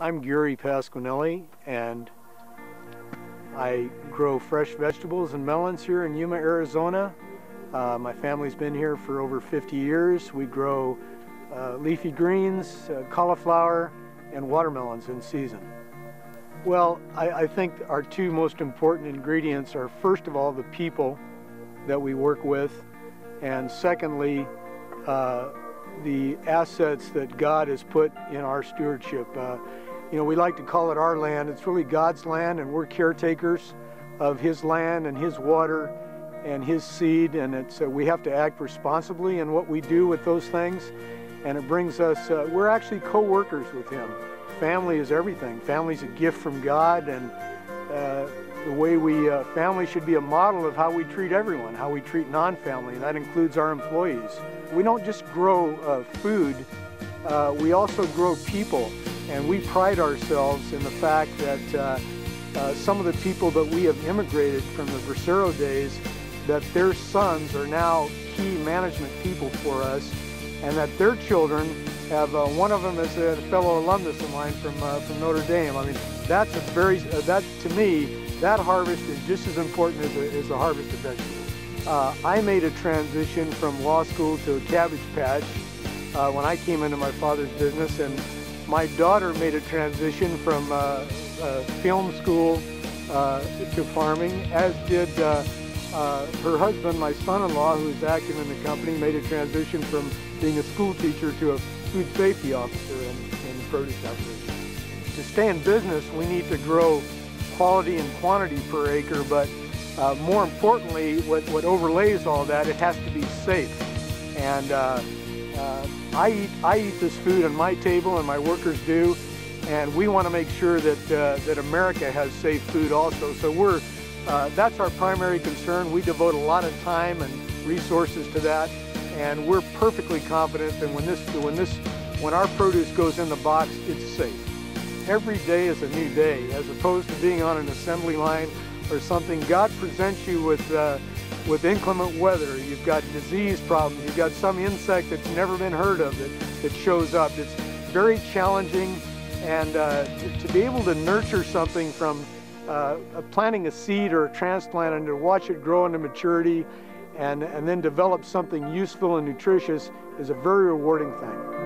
I'm Gary Pasquinelli, and I grow fresh vegetables and melons here in Yuma, Arizona. My family's been here for over 50 years. We grow leafy greens, cauliflower, and watermelons in season. Well, I think our two most important ingredients are, first of all, the people that we work with, and secondly, the assets that God has put in our stewardship. We like to call it our land. It's really God's land, and we're caretakers of His land and His water and His seed, and we have to act responsibly in what we do with those things. And it brings us, we're actually co-workers with Him. Family is everything. Family's a gift from God, and the way family should be a model of how we treat everyone, how we treat non-family, and that includes our employees. We don't just grow food, we also grow people, and we pride ourselves in the fact that some of the people that we have immigrated from the Bracero days, that their sons are now key management people for us, and that their children have, one of them is a fellow alumnus of mine from Notre Dame. I mean, that's a that to me, that harvest is just as important as the harvest of vegetables. I made a transition from law school to a cabbage patch when I came into my father's business, and my daughter made a transition from film school to farming, as did her husband, my son-in-law, who's active in the company, made a transition from being a school teacher to a food safety officer in the produce operation. To stay in business, we need to grow quality and quantity per acre, but more importantly, what overlays all that, it has to be safe. And I eat this food on my table, and my workers do, and we want to make sure that America has safe food also. So that's our primary concern. We devote a lot of time and resources to that, and we're perfectly confident that when our produce goes in the box, it's safe. Every day is a new day, as opposed to being on an assembly line or something. God presents you with inclement weather. You've got disease problems. You've got some insect that's never been heard of that shows up. It's very challenging, and to be able to nurture something from planting a seed or a transplant and to watch it grow into maturity and then develop something useful and nutritious is a very rewarding thing.